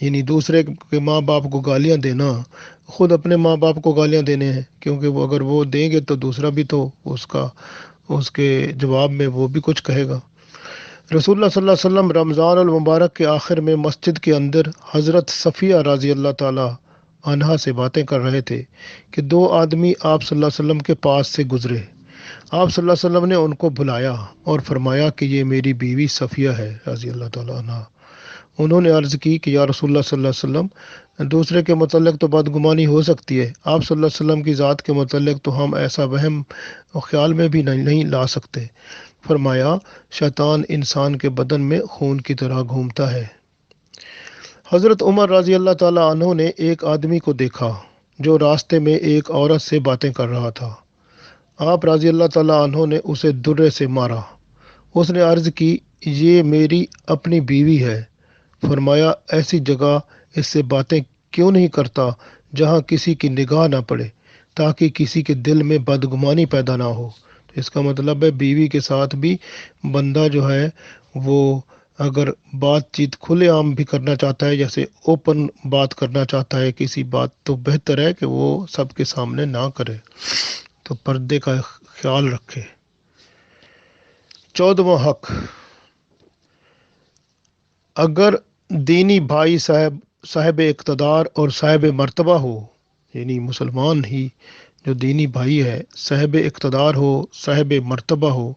یعنی دوسرے کے ماں باپ کو گالیاں دینا خود اپنے ماں باپ کو گالیاں دینے ہیں، کیونکہ وہ اگر وہ دیں گے تو دوسرا بھی تو اس کے جواب میں وہ بھی کچھ کہے گا۔ رسول اللہ صلی اللہ علیہ وسلم رمضان المبارک کے آخر میں مسجد کے اندر حضرت صفیہ رضی اللہ تعالی عنہا سے باتیں کر رہے تھے کہ دو آدمی آپ صلی اللہ علیہ وسلم کے پاس سے گزرے۔ آپ صلی اللہ علیہ وسلم نے ان کو بلایا اور فرمایا کہ یہ میری بیوی صفیہ ہے رضی اللہ تعالی عنہا۔ انہوں نے عرض کی کہ یا رسول اللہ صلی اللہ علیہ وسلم، دوسرے کے متعلق تو بدگمانی ہو سکتی ہے، آپ صلی اللہ علیہ وسلم کی ذات کے متعلق تو ہم ایسا وہم خیال میں بھی نہیں لا سکتے۔ فرمایا شیطان انسان کے بدن میں خون کی طرح گھومتا ہے۔ حضرت عمر رضی اللہ تعالی عنہ نے ایک آدمی کو دیکھا جو راستے میں ایک عورت سے باتیں کر رہا تھا۔ آپ رضی اللہ تعالی عنہ نے اسے درے سے مارا۔ اس نے عرض کی یہ میری اپنی بیوی ہے۔ فرمایا ایسی جگہ اس سے باتیں کیوں نہیں کرتا جہاں کسی کی نگاہ نہ پڑے، تاکہ کسی کے دل میں بدگمانی پیدا نہ ہو۔ تو اس کا مطلب ہے بیوی کے ساتھ بھی بندہ جو ہے وہ اگر بات چیت کھلے عام بھی کرنا چاہتا ہے، جیسے اوپن بات کرنا چاہتا ہے کسی بات، تو بہتر ہے کہ وہ سب کے سامنے نہ کرے، تو پردے کا خیال رکھے۔ 14واں حق، اگر دینی بھائی صاحب اقتدار اور صاحب مرتبہ ہو، یعنی مسلمان ہی جو دینی بھائی ہے صاحب اقتدار ہو، صاحب مرتبہ ہو،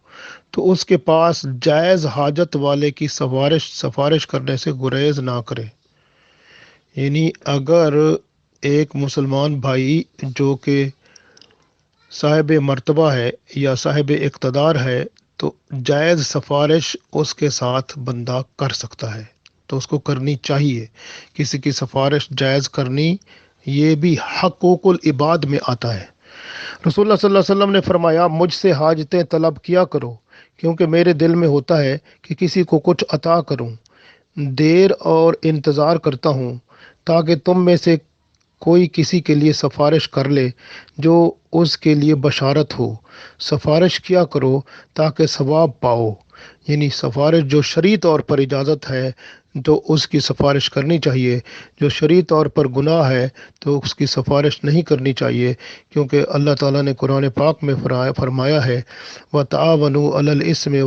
تو اس کے پاس جائز حاجت والے کی سفارش کرنے سے گریز نہ کرے۔ یعنی اگر ایک مسلمان بھائی جو کہ صاحب مرتبہ ہے یا صاحب اقتدار ہے تو جائز سفارش اس کے ساتھ بندہ کر سکتا ہے، تو اس کو کرنی چاہیے۔ کسی کی سفارش جائز کرنی یہ بھی حقوق العباد میں آتا ہے۔ رسول اللہ صلی اللہ علیہ وسلم نے فرمایا مجھ سے حاجتیں طلب کیا کرو، کیونکہ میرے دل میں ہوتا ہے کہ کسی کو کچھ عطا کروں، دیر اور انتظار کرتا ہوں تاکہ تم میں سے کوئی کسی کے لیے سفارش کر لے جو اس کے لیے بشارت ہو۔ سفارش کیا کرو تاکہ ثواب پاؤ، یعنی سفارش جو شرعی طور پر اجازت ہے تو اس کی سفارش کرنی چاہیے، جو شرعی طور پر گناہ ہے تو اس کی سفارش نہیں کرنی چاہیے، کیونکہ اللہ تعالیٰ نے قرآن پاک میں فرمایا ہے وَتَعَاوَنُوا عَلَى الْإِثْمِ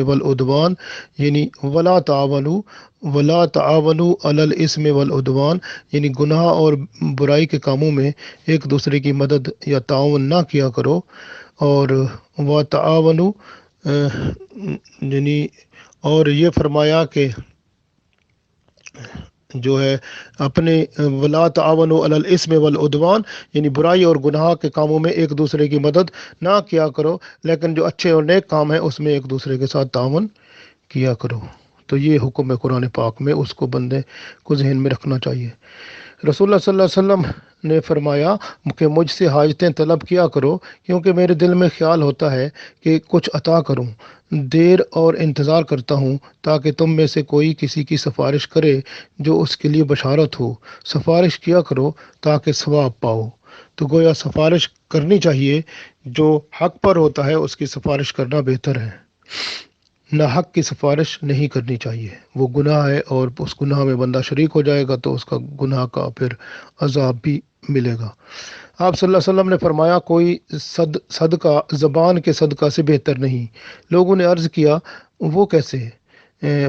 وَالْعُدْوَانِ، یعنی وَلَا تَعَاوَنُوا عَلَى الْإِثْمِ وَالْعُدْوَانِ، یعنی گناہ اور برائی کے کاموں میں ایک دوسرے کی مدد یا تعاون نہ کیا کرو، اور وَتَعَاوَنُوا یعنی اور یہ فرمایا کہ جو ہے اپنے وَلَا تَعَاوَنُوا عَلَى الْإِثْمِ وَالْعُدْوَانِ، یعنی برائی اور گناہ کے کاموں میں ایک دوسرے کی مدد نہ کیا کرو، لیکن جو اچھے اور نیک کام ہیں اس میں ایک دوسرے کے ساتھ تعاون کیا کرو۔ تو یہ حکم ہے قرآن پاک میں، اس کو بندے کو ذہن میں رکھنا چاہیے۔ رسول اللہ صلی اللہ علیہ وسلم نے فرمایا کہ مجھ سے حاجتیں طلب کیا کرو، کیونکہ میرے دل میں خیال ہوتا ہے کہ کچھ عطا کروں، دیر اور انتظار کرتا ہوں تاکہ تم میں سے کوئی کسی کی سفارش کرے جو اس کے لیے بشارت ہو۔ سفارش کیا کرو تاکہ ثواب پاؤ۔ تو گویا سفارش کرنی چاہیے، جو حق پر ہوتا ہے اس کی سفارش کرنا بہتر ہے، ناحق کی سفارش نہیں کرنی چاہیے، وہ گناہ ہے اور اس گناہ میں بندہ شریک ہو جائے گا تو اس کا گناہ کا پھر عذاب بھی ملے گا۔ آپ صلی اللہ علیہ وسلم نے فرمایا کوئی صدقہ زبان کے صدقہ سے بہتر نہیں۔ لوگوں نے عرض کیا وہ کیسے؟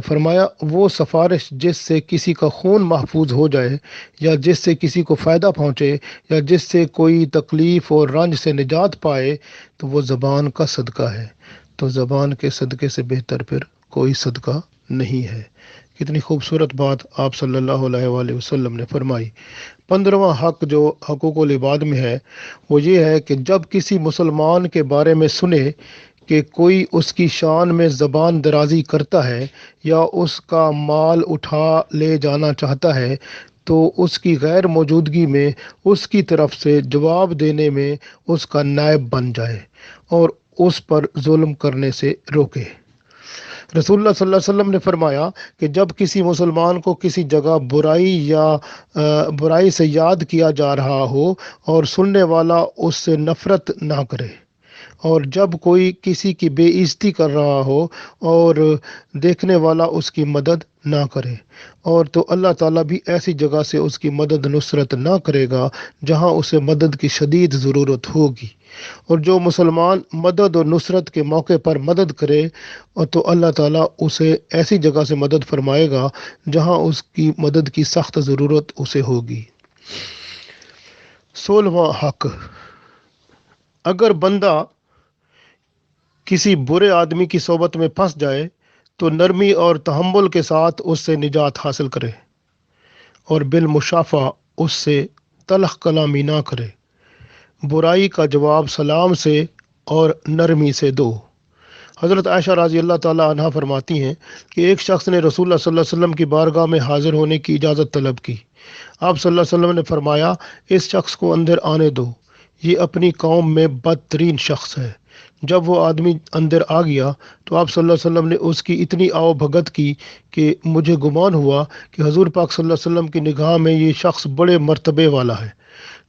فرمایا وہ سفارش جس سے کسی کا خون محفوظ ہو جائے، یا جس سے کسی کو فائدہ پہنچے، یا جس سے کوئی تکلیف اور رنج سے نجات پائے، تو وہ زبان کا صدقہ ہے۔ تو زبان کے صدقے سے بہتر پھر کوئی صدقہ نہیں ہے۔ کتنی خوبصورت بات آپ صلی اللہ علیہ وآلہ وسلم نے فرمائی۔ 15واں حق جو حقوق العباد میں ہے وہ یہ ہے کہ جب کسی مسلمان کے بارے میں سنے کہ کوئی اس کی شان میں زبان درازی کرتا ہے یا اس کا مال اٹھا لے جانا چاہتا ہے، تو اس کی غیر موجودگی میں اس کی طرف سے جواب دینے میں اس کا نائب بن جائے اور اس پر ظلم کرنے سے روکے۔ رسول اللہ صلی اللہ علیہ وسلم نے فرمایا کہ جب کسی مسلمان کو کسی جگہ برائی سے یاد کیا جا رہا ہو اور سننے والا اس سے نفرت نہ کرے اور جب کوئی کسی کی بے عزتی کر رہا ہو اور دیکھنے والا اس کی مدد نہ کرے، اور تو اللہ تعالیٰ بھی ایسی جگہ سے اس کی مدد نصرت نہ کرے گا جہاں اسے مدد کی شدید ضرورت ہوگی، اور جو مسلمان مدد اور نصرت کے موقع پر مدد کرے اور تو اللہ تعالیٰ اسے ایسی جگہ سے مدد فرمائے گا جہاں اس کی مدد کی سخت ضرورت اسے ہوگی۔ 16واں حق، اگر بندہ کسی برے آدمی کی صحبت میں پھنس جائے تو نرمی اور تحمل کے ساتھ اس سے نجات حاصل کرے اور بالمشافہ اس سے تلخ کلامی نہ کرے، برائی کا جواب سلام سے اور نرمی سے دو۔ حضرت عائشہ رضی اللہ تعالی عنہا فرماتی ہیں کہ ایک شخص نے رسول اللہ صلی اللہ علیہ وسلم کی بارگاہ میں حاضر ہونے کی اجازت طلب کی۔ آپ صلی اللہ علیہ وسلم نے فرمایا، اس شخص کو اندر آنے دو، یہ اپنی قوم میں بدترین شخص ہے۔ جب وہ آدمی اندر آ گیا تو آپ صلی اللہ علیہ وسلم نے اس کی اتنی آؤ بھگت کی کہ مجھے گمان ہوا کہ حضور پاک صلی اللہ علیہ وسلم کی نگاہ میں یہ شخص بڑے مرتبے والا ہے۔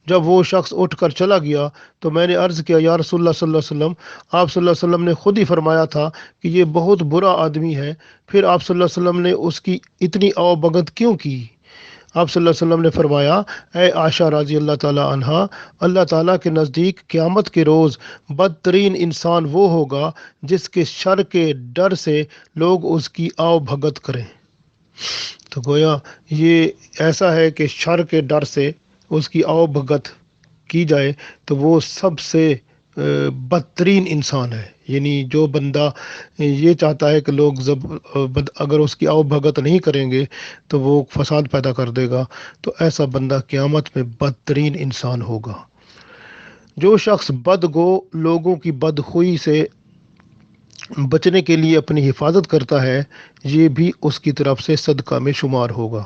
جب وہ شخص اٹھ کر چلا گیا تو میں نے عرض کیا، یا رسول اللہ صلی اللہ علیہ وسلم، آپ صلی اللہ علیہ وسلم نے خود ہی فرمایا تھا کہ یہ بہت برا آدمی ہے، پھر آپ صلی اللہ علیہ وسلم نے اس کی اتنی آؤ بھگت کیوں کی؟ آپ صلی اللہ علیہ وسلم نے فرمایا، اے عائشہ رضی اللہ تعالیٰ عنہا، اللہ تعالیٰ کے نزدیک قیامت کے روز بدترین انسان وہ ہوگا جس کے شر کے ڈر سے لوگ اس کی آؤ بھگت کریں۔ تو گویا یہ ایسا ہے کہ شر کے ڈر سے اس کی آؤ بھگت کی جائے تو وہ سب سے بدترین انسان ہے، یعنی جو بندہ یہ چاہتا ہے کہ لوگ اگر اس کی آؤ بھگت نہیں کریں گے تو وہ فساد پیدا کر دے گا، تو ایسا بندہ قیامت میں بدترین انسان ہوگا۔ جو شخص بدگو لوگوں کی بدخوئی سے بچنے کے لیے اپنی حفاظت کرتا ہے، یہ بھی اس کی طرف سے صدقہ میں شمار ہوگا۔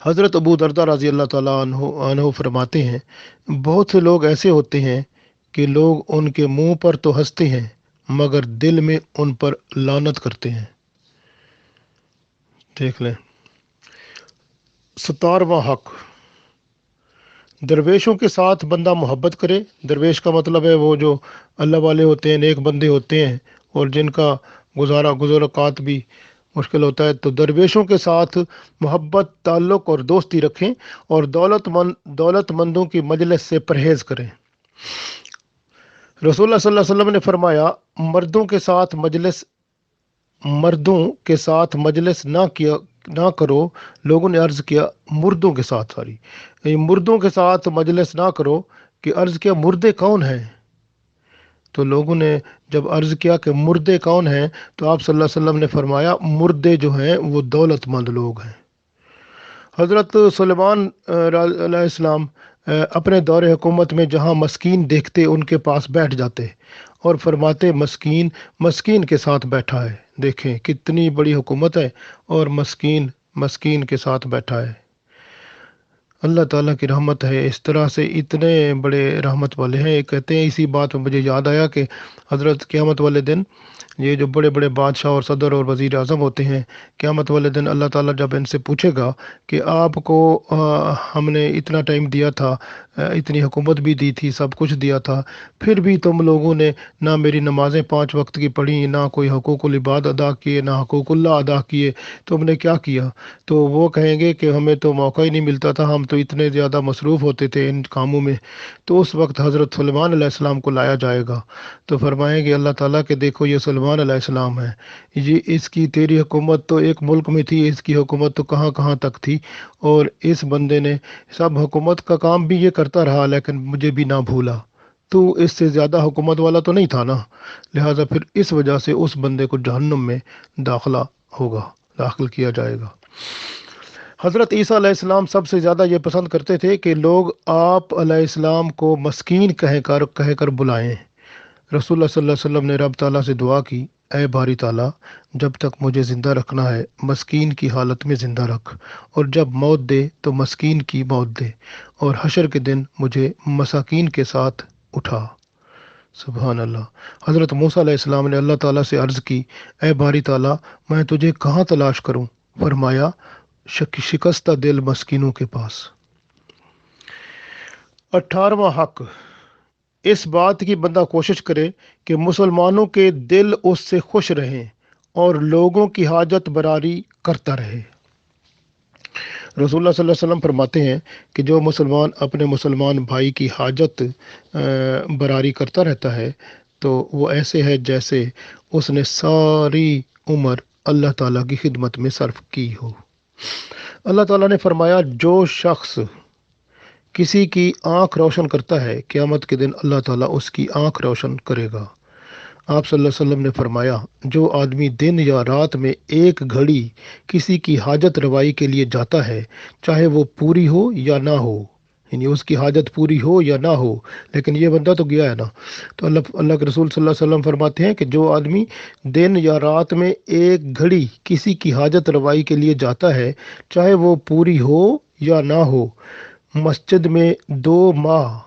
حضرت ابو دردہ رضی اللہ تعالیٰ عنہ فرماتے ہیں، بہت سے لوگ ایسے ہوتے ہیں کہ لوگ ان کے منہ پر تو ہنستے ہیں مگر دل میں ان پر لعنت کرتے ہیں۔ دیکھ لیں۔ 17واں حق، درویشوں کے ساتھ بندہ محبت کرے۔ درویش کا مطلب ہے وہ جو اللہ والے ہوتے ہیں، نیک بندے ہوتے ہیں اور جن کا گزارات بھی مشکل ہوتا ہے، تو درویشوں کے ساتھ محبت، تعلق اور دوستی رکھیں اور دولت مندوں کی مجلس سے پرہیز کریں۔ رسول اللہ صلی اللہ علیہ وسلم نے فرمایا، مردوں کے ساتھ مجلس نہ کرو۔ لوگوں نے عرض کیا مردوں کے ساتھ مردوں کے ساتھ مجلس نہ کرو، کہ عرض کیا مردے کون ہیں؟ تو لوگوں نے جب عرض کیا کہ مردے کون ہیں تو آپ صلی اللہ علیہ وسلم نے فرمایا، مردے جو ہیں وہ دولت مند لوگ ہیں۔ حضرت سلیمان علیہ السلام اپنے دور حکومت میں جہاں مسکین دیکھتے ان کے پاس بیٹھ جاتے اور فرماتے، مسکین کے ساتھ بیٹھا ہے۔ دیکھیں کتنی بڑی حکومت ہے اور مسکین کے ساتھ بیٹھا ہے۔ اللہ تعالیٰ کی رحمت ہے، اس طرح سے اتنے بڑے رحمت والے ہیں۔ کہتے ہیں، اسی بات میں مجھے یاد آیا کہ حضرت قیامت والے دن یہ جو بڑے بڑے بادشاہ اور صدر اور وزیر اعظم ہوتے ہیں، قیامت والے دن اللہ تعالیٰ جب ان سے پوچھے گا کہ آپ کو ہم نے اتنا ٹائم دیا تھا، اتنی حکومت بھی دی تھی، سب کچھ دیا تھا، پھر بھی تم لوگوں نے نہ میری نمازیں 5 وقت کی پڑھی، نہ کوئی حقوق العباد ادا کیے، نہ حقوق اللہ ادا کیے، تم نے کیا کیا؟ تو وہ کہیں گے کہ ہمیں تو موقع ہی نہیں ملتا تھا، ہم تو اتنے زیادہ مصروف ہوتے تھے ان کاموں میں۔ تو اس وقت حضرت سلیمان علیہ السلام کو لایا جائے گا تو فرمائیں گے اللہ تعالیٰ کہ دیکھو یہ سلیمان علیہ السلام ہے، یہ اس کی تیری حکومت تو ایک ملک میں تھی، اس کی حکومت تو کہاں کہاں تک تھی، اور اس بندے نے سب حکومت کا کام بھی یہ کرتا رہا لیکن مجھے بھی نہ بھولا، تو اس سے زیادہ حکومت والا تو نہیں تھا نا، لہٰذا پھر اس وجہ سے اس بندے کو جہنم میں داخل کیا جائے گا۔ حضرت عیسیٰ علیہ السلام سب سے زیادہ یہ پسند کرتے تھے کہ لوگ آپ علیہ السلام کو مسکین کہہ کر بلائیں۔ رسول اللہ صلی اللہ علیہ وسلم نے رب تعالیٰ سے دعا کی، اے باری تعالیٰ، جب تک مجھے زندہ رکھنا ہے مسکین کی حالت میں زندہ رکھ، اور جب موت دے تو مسکین کی موت دے، اور حشر کے دن مجھے مساکین کے ساتھ اٹھا۔ سبحان اللہ۔ حضرت موسیٰ علیہ السلام نے اللہ تعالیٰ سے عرض کی، اے باری تعالیٰ، میں تجھے کہاں تلاش کروں؟ فرمایا، شکستہ دل مسکینوں کے پاس۔ 18واں حق، اس بات کی بندہ کوشش کرے کہ مسلمانوں کے دل اس سے خوش رہیں اور لوگوں کی حاجت براری کرتا رہے۔ رسول اللہ صلی اللہ علیہ وسلم فرماتے ہیں کہ جو مسلمان اپنے مسلمان بھائی کی حاجت براری کرتا رہتا ہے تو وہ ایسے ہے جیسے اس نے ساری عمر اللہ تعالیٰ کی خدمت میں صرف کی ہو۔ اللہ تعالیٰ نے فرمایا جو شخص کسی کی آنکھ روشن کرتا ہے قیامت کے دن اللہ تعالیٰ اس کی آنکھ روشن کرے گا۔ آپ صلی اللہ علیہ وسلم نے فرمایا جو آدمی دن یا رات میں ایک گھڑی کسی کی حاجت روائی کے لیے جاتا ہے چاہے وہ پوری ہو یا نہ ہو، یعنی اس کی حاجت پوری ہو یا نہ ہو، لیکن یہ بندہ تو گیا ہے نا، تو اللہ کے رسول صلی اللہ علیہ وسلم فرماتے ہیں کہ جو آدمی دن یا رات میں ایک گھڑی کسی کی حاجت روائی کے لیے جاتا ہے چاہے وہ پوری ہو یا نہ ہو، مسجد میں 2 ماہ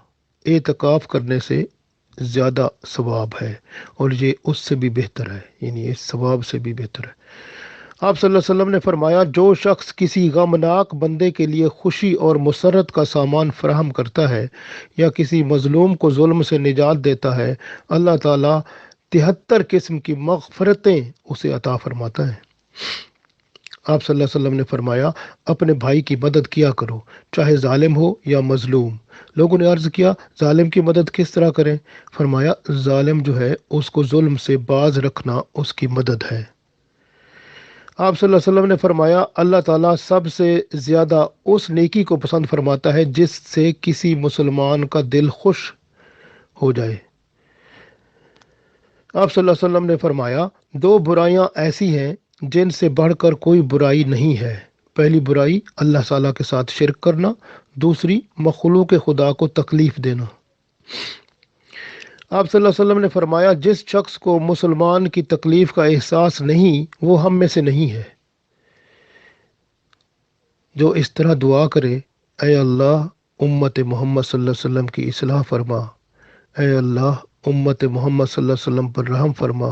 اعتکاف کرنے سے زیادہ ثواب ہے، اور یہ اس سے بھی بہتر ہے، یعنی اس ثواب سے بھی بہتر ہے۔ آپ صلی اللہ علیہ وسلم نے فرمایا جو شخص کسی غمناک بندے کے لیے خوشی اور مسرت کا سامان فراہم کرتا ہے یا کسی مظلوم کو ظلم سے نجات دیتا ہے، اللہ تعالیٰ 73 قسم کی مغفرتیں اسے عطا فرماتا ہے۔ آپ صلی اللہ علیہ وسلم نے فرمایا اپنے بھائی کی مدد کیا کرو چاہے ظالم ہو یا مظلوم۔ لوگوں نے عرض کیا ظالم کی مدد کس طرح کریں؟ فرمایا ظالم جو ہے اس کو ظلم سے باز رکھنا اس کی مدد ہے۔ آپ صلی اللہ علیہ وسلم نے فرمایا اللہ تعالیٰ سب سے زیادہ اس نیکی کو پسند فرماتا ہے جس سے کسی مسلمان کا دل خوش ہو جائے۔ آپ صلی اللہ علیہ وسلم نے فرمایا 2 برائیاں ایسی ہیں جن سے بڑھ کر کوئی برائی نہیں ہے، پہلی برائی اللہ تعالیٰ کے ساتھ شرک کرنا، دوسری مخلوق خدا کو تکلیف دینا۔ آپ صلی اللہ علیہ وسلم نے فرمایا جس شخص کو مسلمان کی تکلیف کا احساس نہیں وہ ہم میں سے نہیں ہے۔ جو اس طرح دعا کرے اے اللہ امت محمد صلی اللہ علیہ وسلم کی اصلاح فرما، اے اللہ امت محمد صلی اللہ علیہ وسلم پر رحم فرما،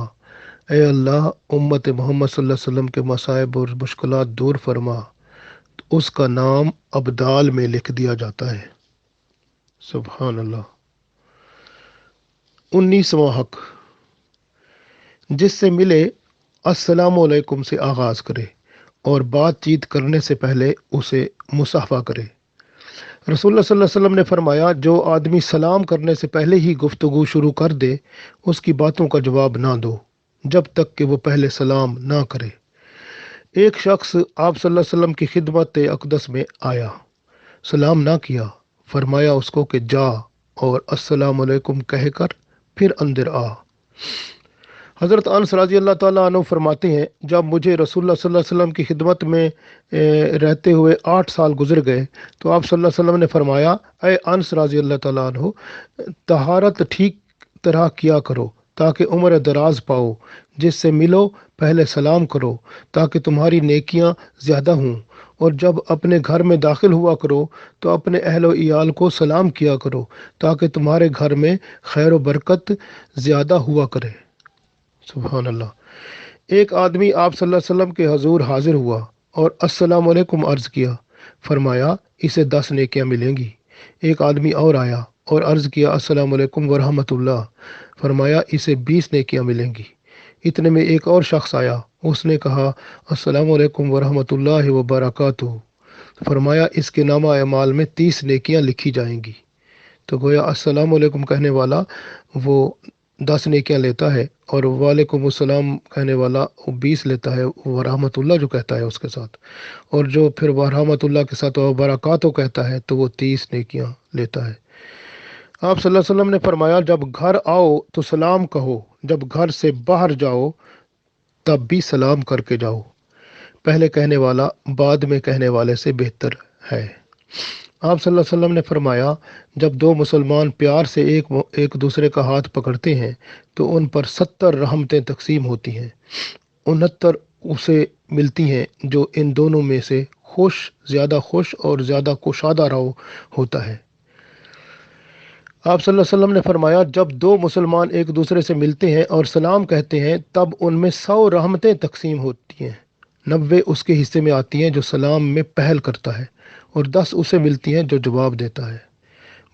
اے اللہ امت محمد صلی اللہ علیہ وسلم کے مصائب اور مشکلات دور فرما، تو اس کا نام ابدال میں لکھ دیا جاتا ہے۔ سبحان اللہ۔ 19واں حق، جس سے ملے السلام علیکم سے آغاز کرے اور بات چیت کرنے سے پہلے اسے مصافحہ کرے۔ رسول اللہ صلی اللہ علیہ وسلم نے فرمایا جو آدمی سلام کرنے سے پہلے ہی گفتگو شروع کر دے اس کی باتوں کا جواب نہ دو جب تک کہ وہ پہلے سلام نہ کرے۔ ایک شخص آپ صلی اللہ علیہ وسلم کی خدمت اقدس میں آیا، سلام نہ کیا، فرمایا اس کو کہ جا اور السلام علیکم کہہ کر پھر اندر آ۔ حضرت انس رضی اللہ تعالیٰ عنہ فرماتے ہیں جب مجھے رسول اللہ صلی اللہ علیہ وسلم کی خدمت میں رہتے ہوئے 8 سال گزر گئے تو آپ صلی اللہ علیہ وسلم نے فرمایا اے انس رضی اللہ تعالیٰ عنہ طہارت ٹھیک طرح کیا کرو تاکہ عمر دراز پاؤ، جس سے ملو پہلے سلام کرو تاکہ تمہاری نیکیاں زیادہ ہوں، اور جب اپنے گھر میں داخل ہوا کرو تو اپنے اہل و عیال کو سلام کیا کرو تاکہ تمہارے گھر میں خیر و برکت زیادہ ہوا کرے۔ سبحان اللہ۔ ایک آدمی آپ صلی اللہ علیہ وسلم کے حضور حاضر ہوا اور السلام علیکم عرض کیا، فرمایا اسے 10 نیکیاں ملیں گی۔ ایک آدمی اور آیا اور عرض کیا السلام علیکم ورحمۃ اللہ، فرمایا اسے 20 نیکیاں ملیں گی۔ اتنے میں ایک اور شخص آیا، اس نے کہا السلام علیکم ورحمۃ اللہ وبرکاتہ، فرمایا اس کے نامہ اعمال میں 30 نیکیاں لکھی جائیں گی۔ تو گویا السلام علیکم کہنے والا وہ 10 نیکیاں لیتا ہے اور وعلیکم السلام کہنے والا وہ 20 لیتا ہے، ورحمۃ اللہ جو کہتا ہے اس کے ساتھ، اور جو پھر ورحمۃ اللہ کے ساتھ وبرکاتہ کہتا ہے تو وہ 30 نیکیاں لیتا ہے۔ آپ صلی اللہ علیہ وسلم نے فرمایا جب گھر آؤ تو سلام کہو، جب گھر سے باہر جاؤ تب بھی سلام کر کے جاؤ، پہلے کہنے والا بعد میں کہنے والے سے بہتر ہے۔ آپ صلی اللہ علیہ وسلم نے فرمایا جب 2 مسلمان پیار سے ایک دوسرے کا ہاتھ پکڑتے ہیں تو ان پر 70 رحمتیں تقسیم ہوتی ہیں، 69 اسے ملتی ہیں جو ان دونوں میں سے زیادہ خوش اور زیادہ کشادہ رو ہوتا ہے۔ آپ صلی اللہ علیہ وسلم نے فرمایا جب 2 مسلمان ایک دوسرے سے ملتے ہیں اور سلام کہتے ہیں تب ان میں 100 رحمتیں تقسیم ہوتی ہیں، 90 اس کے حصے میں آتی ہیں جو سلام میں پہل کرتا ہے، اور 10 اسے ملتی ہیں جو جواب دیتا ہے۔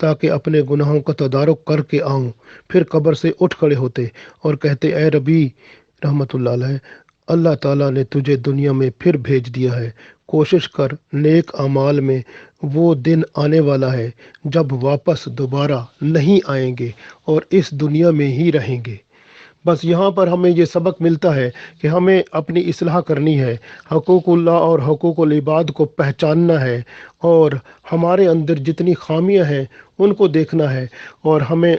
تاکہ اپنے گناہوں کا تدارک کر کے آؤں۔ پھر قبر سے اٹھ کھڑے ہوتے اور کہتے، اے ربی رحمۃ اللہ علیہ، اللہ تعالیٰ نے تجھے دنیا میں پھر بھیج دیا ہے، کوشش کر نیک اعمال میں۔ وہ دن آنے والا ہے جب واپس دوبارہ نہیں آئیں گے اور اس دنیا میں ہی رہیں گے۔ بس یہاں پر ہمیں یہ سبق ملتا ہے کہ ہمیں اپنی اصلاح کرنی ہے، حقوق اللہ اور حقوق العباد کو پہچاننا ہے، اور ہمارے اندر جتنی خامیاں ہیں ان کو دیکھنا ہے، اور ہمیں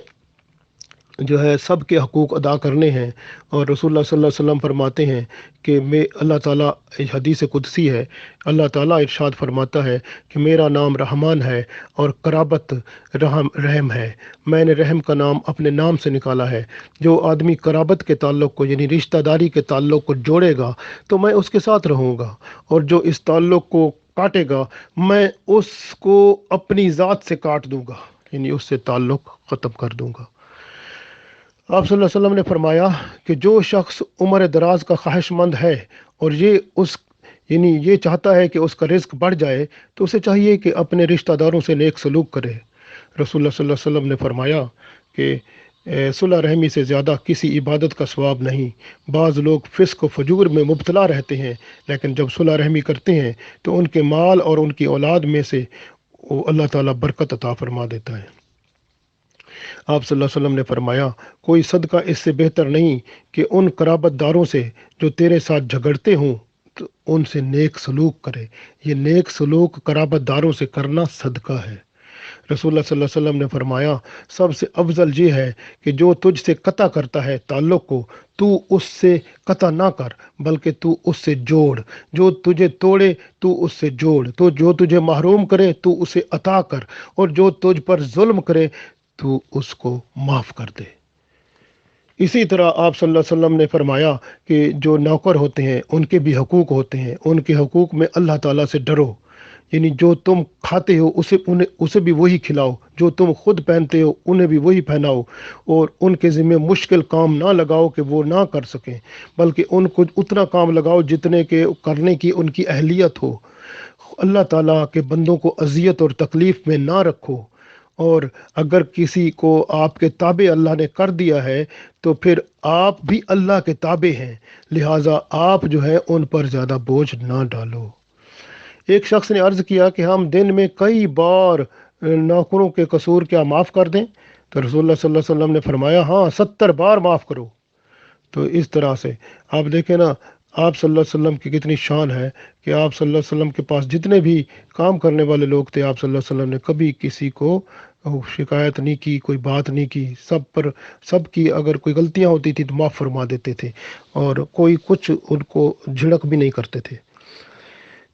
جو ہے سب کے حقوق ادا کرنے ہیں۔ اور رسول اللہ صلی اللہ علیہ وسلم فرماتے ہیں کہ میں اللہ تعالیٰ، حدیث قدسی ہے، اللہ تعالیٰ ارشاد فرماتا ہے کہ میرا نام رحمان ہے اور قرابت رحم ہے، میں نے رحم کا نام اپنے نام سے نکالا ہے۔ جو آدمی قرابت کے تعلق کو یعنی رشتہ داری کے تعلق کو جوڑے گا تو میں اس کے ساتھ رہوں گا، اور جو اس تعلق کو کاٹے گا میں اس کو اپنی ذات سے کاٹ دوں گا، یعنی اس سے تعلق ختم کر دوں گا۔ آپ صلی اللہ علیہ وسلم نے فرمایا کہ جو شخص عمر دراز کا خواہش مند ہے اور یہ چاہتا ہے کہ اس کا رزق بڑھ جائے، تو اسے چاہیے کہ اپنے رشتہ داروں سے نیک سلوک کرے۔ رسول اللہ صلی اللہ علیہ وسلم نے فرمایا کہ صلہ رحمی سے زیادہ کسی عبادت کا ثواب نہیں۔ بعض لوگ فسق و فجور میں مبتلا رہتے ہیں، لیکن جب صلہ رحمی کرتے ہیں تو ان کے مال اور ان کی اولاد میں سے اللہ تعالیٰ برکت عطا فرما دیتا ہے۔ آپ صلی اللہ علیہ وسلم نے فرمایا، کوئی صدقہ اس سے بہتر نہیں کہ ان قرابت داروں سے جو تیرے ساتھ جھگڑتے ہوں تو ان سے نیک سلوک کرے۔ یہ نیک سلوک قرابت داروں سے کرنا صدقہ ہے۔ رسول اللہ صلی اللہ علیہ وسلم نے فرمایا، سب سے افضل یہ ہے کہ جو تجھ سے قطع کرتا ہے تعلق کو، تو اس سے قطع نہ کر بلکہ تو اس سے جوڑ۔ جو تجھے توڑے تو اس سے جوڑ، تو جو تجھے محروم کرے تو اسے عطا کر، اور جو تجھ پر ظلم کرے تو اس کو معاف کر دے۔ اسی طرح آپ صلی اللہ علیہ وسلم نے فرمایا کہ جو نوکر ہوتے ہیں ان کے بھی حقوق ہوتے ہیں، ان کے حقوق میں اللہ تعالیٰ سے ڈرو، یعنی جو تم کھاتے ہو اسے بھی وہی کھلاؤ، جو تم خود پہنتے ہو انہیں بھی وہی پہناؤ، اور ان کے ذمہ مشکل کام نہ لگاؤ کہ وہ نہ کر سکیں، بلکہ ان کو اتنا کام لگاؤ جتنے کے کرنے کی ان کی اہلیت ہو۔ اللہ تعالیٰ کے بندوں کو اذیت اور تکلیف میں نہ رکھو، اور اگر کسی کو آپ کے تابع اللہ نے کر دیا ہے تو پھر آپ بھی اللہ کے تابع ہیں، لہٰذا آپ جو ہے ان پر زیادہ بوجھ نہ ڈالو۔ ایک شخص نے عرض کیا کہ ہم دن میں کئی بار نوکروں کے قصور کیا معاف کر دیں؟ تو رسول اللہ صلی اللہ علیہ وسلم نے فرمایا، ہاں 70 بار معاف کرو۔ تو اس طرح سے آپ دیکھیں نا، آپ صلی اللہ علیہ وسلم کی کتنی شان ہے کہ آپ صلی اللہ علیہ وسلم کے پاس جتنے بھی کام کرنے والے لوگ تھے، آپ صلی اللہ علیہ وسلم نے کبھی کسی کو شکایت نہیں کی، کوئی بات نہیں کی، سب کی اگر کوئی غلطیاں ہوتی تھی تو معاف فرما دیتے تھے، اور کوئی کچھ ان کو جھڑک بھی نہیں کرتے تھے۔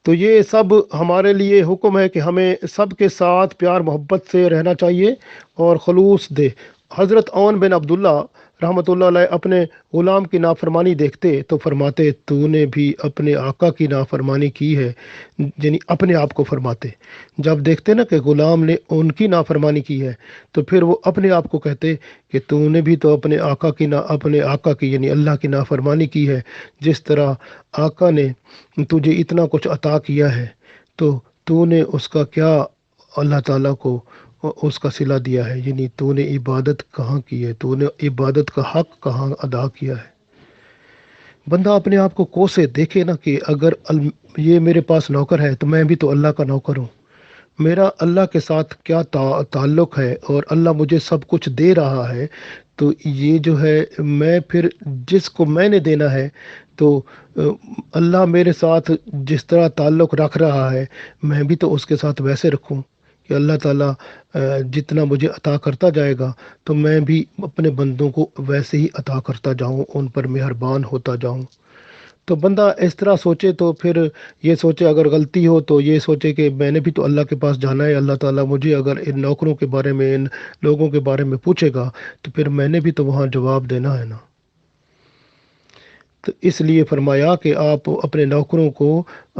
تو یہ سب ہمارے لیے حکم ہے کہ ہمیں سب کے ساتھ پیار محبت سے رہنا چاہیے اور خلوص دے۔ حضرت عون بن عبداللہ رحمۃ اللہ علیہ اپنے غلام کی نافرمانی دیکھتے تو فرماتے، تو نے بھی اپنے آقا کی نافرمانی کی ہے، یعنی اپنے آپ کو فرماتے۔ جب دیکھتے نا کہ غلام نے ان کی نافرمانی کی ہے تو پھر وہ اپنے آپ کو کہتے کہ تو نے بھی تو اپنے آقا کی یعنی اللہ کی نافرمانی کی ہے۔ جس طرح آقا نے تجھے اتنا کچھ عطا کیا ہے تو نے اس کا کیا اللہ تعالیٰ کو اس کا صلہ دیا ہے، یعنی تو نے عبادت کہاں کی ہے، تو نے عبادت کا حق کہاں ادا کیا ہے۔ بندہ اپنے آپ کو کوسے دیکھے نا کہ اگر یہ میرے پاس نوکر ہے تو میں بھی تو اللہ کا نوکر ہوں، میرا اللہ کے ساتھ کیا تعلق ہے، اور اللہ مجھے سب کچھ دے رہا ہے، تو یہ جو ہے میں پھر جس کو میں نے دینا ہے تو اللہ میرے ساتھ جس طرح تعلق رکھ رہا ہے میں بھی تو اس کے ساتھ ویسے رکھوں کہ اللہ تعالیٰ جتنا مجھے عطا کرتا جائے گا تو میں بھی اپنے بندوں کو ویسے ہی عطا کرتا جاؤں، ان پر مہربان ہوتا جاؤں۔ تو بندہ اس طرح سوچے تو پھر یہ سوچے اگر غلطی ہو تو یہ سوچے کہ میں نے بھی تو اللہ کے پاس جانا ہے، اللہ تعالیٰ مجھے اگر ان نوکروں کے بارے میں، ان لوگوں کے بارے میں پوچھے گا تو پھر میں نے بھی تو وہاں جواب دینا ہے نا۔ تو اس لیے فرمایا کہ آپ اپنے نوکروں کو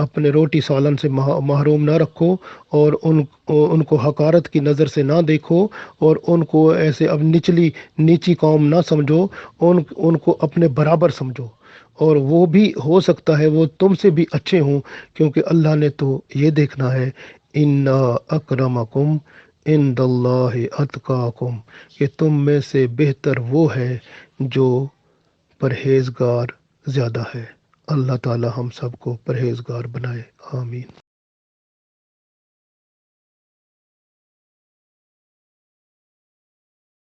اپنے روٹی سالن سے محروم نہ رکھو، اور ان کو حقارت کی نظر سے نہ دیکھو، اور ان کو ایسے اب نیچی قوم نہ سمجھو، ان کو اپنے برابر سمجھو، اور وہ بھی ہو سکتا ہے وہ تم سے بھی اچھے ہوں، کیونکہ اللہ نے تو یہ دیکھنا ہے، اِنَّا أَكْرَمَكُمْ عند اللہ اتقاکم، کہ تم میں سے بہتر وہ ہے جو پرہیزگار زیادہ ہے۔ اللہ تعالی ہم سب کو پرہیزگار بنائے، آمین۔